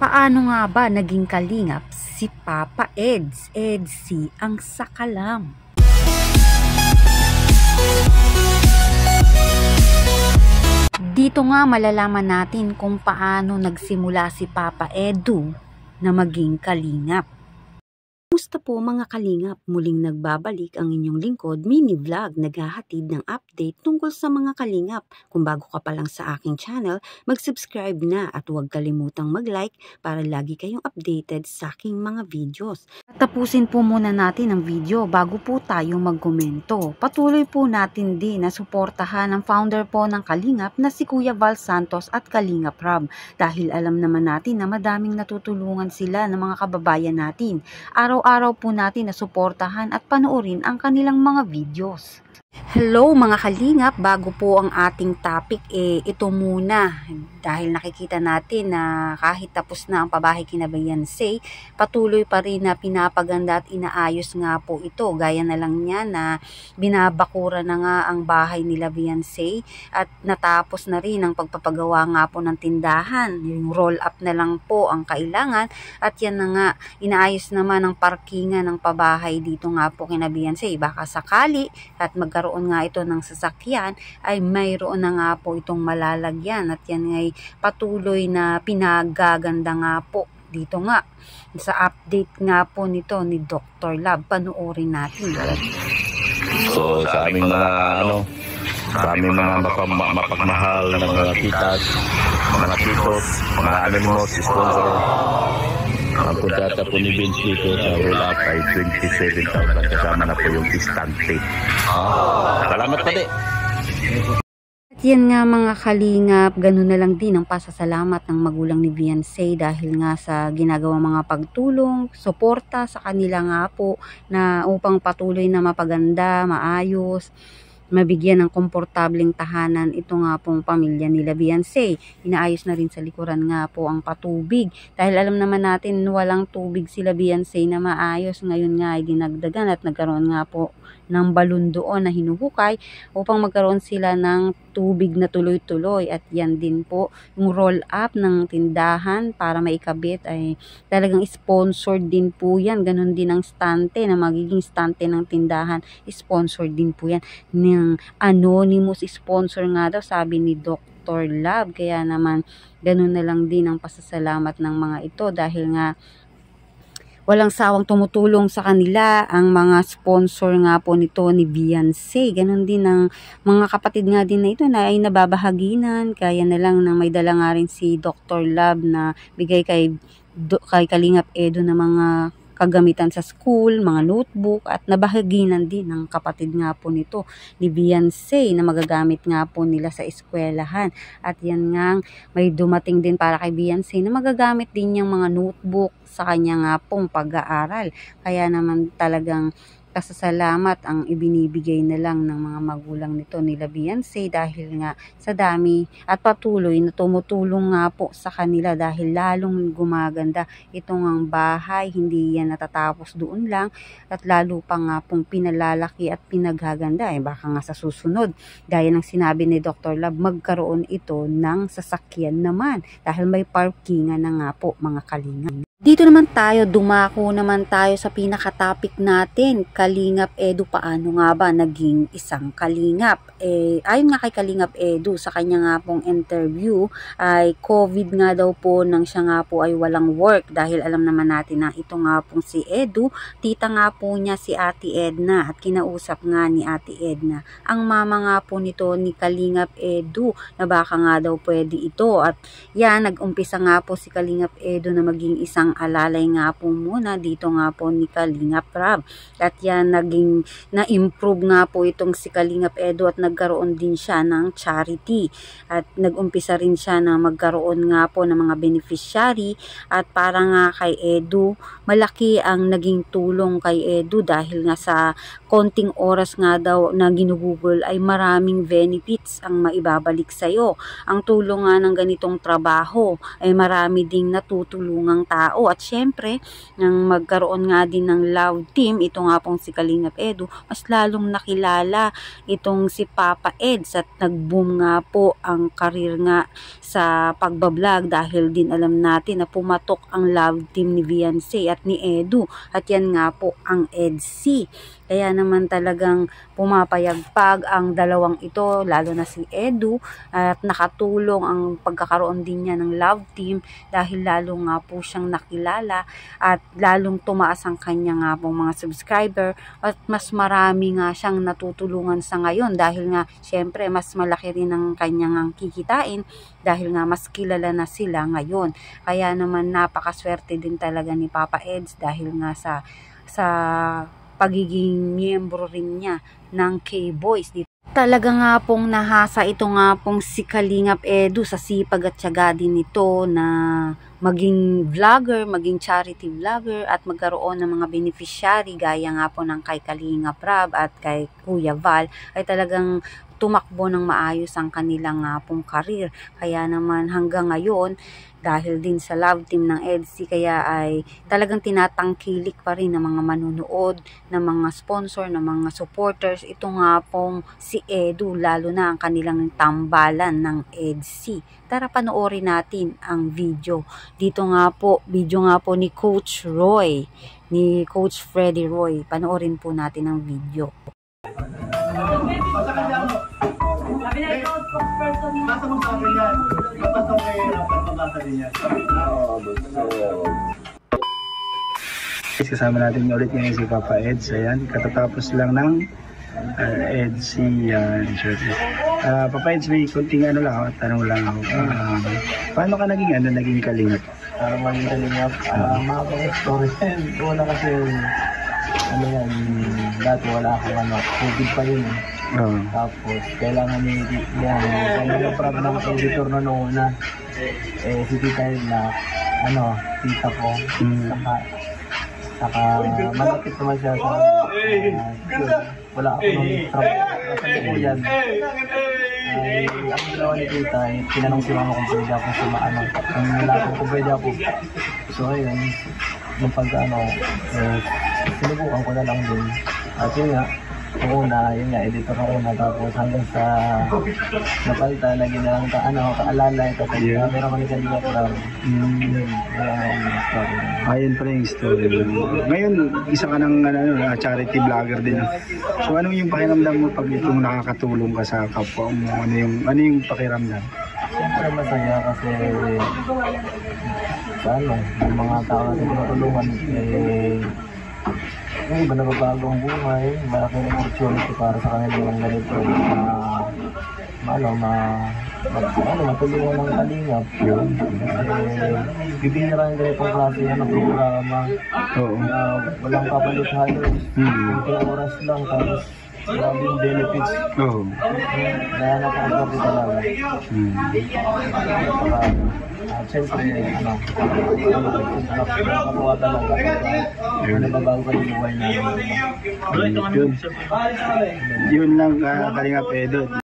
Paano nga ba naging kalingap si Papa Eds? Edsy ang sakalam. Dito nga malalaman natin kung paano nagsimula si Papa Edu na maging kalingap. Kumusta po mga kalingap? Muling nagbabalik ang inyong lingkod, mini vlog, naghahatid ng update tungkol sa mga kalingap. Kung bago ka pa lang sa aking channel, mag-subscribe na at huwag kalimutang mag-like para lagi kayong updated sa aking mga videos. Tapusin po muna natin ang video bago po tayo magkomento. Patuloy po natin din na suportahan ang founder po ng Kalingap na si Kuya Val Santos at Kalingap Rob. Dahil alam naman natin na madaming natutulungan sila ng mga kababayan natin. Araw-araw po natin na suportahan at panoorin ang kanilang mga videos. Hello mga kalingap, bago po ang ating topic, ito muna. Dahil nakikita natin na kahit tapos na ang pabahay kina Beyonce, patuloy pa rin na pinapaganda at inaayos nga po ito. Gaya na lang niya na binabakura na nga ang bahay nila Beyonce at natapos na rin ang pagpapagawa nga po ng tindahan. Yung roll up na lang po ang kailangan at yan na nga, inaayos naman ang parkingan ng pabahay dito nga po kina Beyonce. Baka sakali at magkaroon nga ito ng sasakyan ay mayroon na nga po itong malalagyan at yan ay patuloy na pinagaganda nga po dito nga sa update nga po nito ni Dr. Love. Panoorin natin. So sa aming mga sa aming mga mapagmahal na mga titas, mga titos, mga anonymous sponsor, ang kontrata po ni Vince dito sa roll up ay 27,000 kasama na po yung istante. Salamat pa di. At yan nga mga kalingap, ganun na lang din ang pasasalamat ng magulang ni Beyonce dahil nga sa ginagawa mga pagtulong, suporta sa kanila nga po na upang patuloy na mapaganda, maayos, mabigyan ng komportableng tahanan ito nga pong pamilya nila Beyonce. Inaayos na rin sa likuran nga po ang patubig dahil alam naman natin walang tubig sila Beyonce na maayos. Ngayon nga ay dinagdagan at nagkaroon nga po ng balon doon na hinuhukay upang magkaroon sila ng tubig na tuloy-tuloy at yan din po yung roll up ng tindahan para maikabit ay talagang sponsored din po yan. Ganon din ang stante na magiging stante ng tindahan, sponsored din po yan ng anonymous sponsor nga daw, sabi ni Dr. Love. Kaya naman ganun na lang din ang pasasalamat ng mga ito dahil nga walang sawang tumutulong sa kanila ang mga sponsor nga po nito ni Beyonce. Ganon din ang mga kapatid nga din na ito na ay nababahaginan. Kaya na lang na may dala nga rin si Dr. Love na bigay kay Kalingap Edu na mga kagamitan sa school, mga notebook at nabahaginan din ng kapatid nga po nito ni Beyonce na magagamit nga po nila sa eskwelahan. At yan nga may dumating din para kay Beyonce na magagamit din yung mga notebook sa kanya nga pong pag-aaral. Kaya naman talagang pasasalamat ang ibinibigay na lang ng mga magulang nito nila Beyonce dahil nga sa dami at patuloy na tumutulong nga po sa kanila dahil lalong gumaganda itong ang bahay. Hindi yan natatapos doon lang at lalo pa nga pong pinalalaki at pinaghaganda. Baka nga sa susunod, gaya ng sinabi ni Dr. Love, magkaroon ito ng sasakyan naman dahil may parkingan na nga po mga kalingap. Dito naman tayo, dumako naman tayo sa pinaka-topic natin, Kalingap Edu. Paano nga ba naging isang kalingap? Ayon nga kay Kalingap Edu, sa kanya nga pong interview, ay COVID nga daw po nang siya nga po ay walang work. Dahil alam naman natin na ito nga pong si Edu, tita nga po niya si Ate Edna at kinausap nga ni Ate Edna ang mama nga po nito ni Kalingap Edu na baka nga daw pwede ito. At yan, nag-umpisa nga po si Kalingap Edu na maging isang alalay nga po muna dito nga po ni Kalingap Rob. At yan, na-improve nga po itong si Kalingap Edu at nagkaroon din siya ng charity. At nag-umpisa rin siya na magkaroon nga po ng mga beneficiary at para nga kay Edu, malaki ang naging tulong kay Edu dahil nga sa konting oras nga daw na ginugugol ay maraming benefits ang maibabalik sa'yo. Ang tulong nga ng ganitong trabaho ay marami ding natutulungang tao. tao. At syempre, nang magkaroon nga din ng love team, ito nga pong si Kalingap Edu, mas lalong nakilala itong si Papa Eds at nag-boom nga po ang karir nga sa pagbablog dahil din alam natin na pumatok ang love team ni Viancy at ni Edu, at yan nga po ang EDC. Kaya naman talagang pumapayagpag ang dalawang ito, lalo na si Edu, at nakatulong ang pagkakaroon din niya ng love team dahil lalo nga po siyang nakilala at lalong tumaas ang kanya nga pong mga subscriber at mas marami nga siyang natutulungan sa ngayon dahil nga syempre mas malaki rin ang kanyang kikitain dahil nga mas kilala na sila ngayon. Kaya naman napakaswerte din talaga ni Papa Eds dahil nga sa pagiging miyembro rin niya ng K-Boys. Talaga nga pong nahasa ito nga pong si Kalingap Edu sa sipag at tiyaga din nito na maging vlogger, maging charity vlogger at magkaroon ng mga beneficiary gaya nga po ng kay Kalingap Rab at kay Kuya Val ay talagang tumakbo ng maayos ang kanilang pong karir. Kaya naman hanggang ngayon, dahil din sa love team ng EDC, kaya ay talagang tinatangkilik pa rin ng mga manunood, ng mga sponsor, ng mga supporters. Ito nga pong si Edu, lalo na ang kanilang tambalan ng EDC. Tara panoorin natin ang video. Dito nga po, video nga po ni Coach Roy, ni Coach Freddy Roy. Panoorin po natin ang video. Basta mo sa akin yan. Basta mo kayo napapabasa din yan. Kasama natin ulit ngayon si Papa Eds. Ayan, katatapos lang ng Eds yan. Papa Eds, may kunting tanong lang ako. Paano ka naging kalingap? Maging kalingap, mga stories yan. Wala kasi, dati wala akong COVID pa yun. Tapos, kailangan ni yan, yung problem ng editor na noon na, si Tita na, tita ko, saka malapit naman siya sa, wala ako nung trabaho, kasi po yan. Ang ginawa ni Tita, tinanong si Mama kung pwede ako sa ang nalapit kung pwede ako. So, ayun, yung sinubukan ko na lang din. At yun nga, editor ako na tapos hanggang sa napalita, lagi na lang kaalala ito kasi meron kami kanina program. Ayun pala yung story. Ngayon, isa ka ng charity vlogger din. So anong yung pakiramdam mo pag itong nakakatulong ka sa kapwa mo? Ano yung pakiramdam? Siyempre masaya kasi yung mga tao na tinutulungan yung iba nababago ang buhay, malaking opportunity para sa kanila ng ganito matulungan ng kalingap yun. Bibihira yung ganitong klase programa. Walang kapalit halos. Kunting oras lang tapos maraming benefits. Kaya napakagabi talaga. Siyempre, nakakatuwa talaga. Nababago ka yung buhay namin. Yun lang, Kalingap Edu.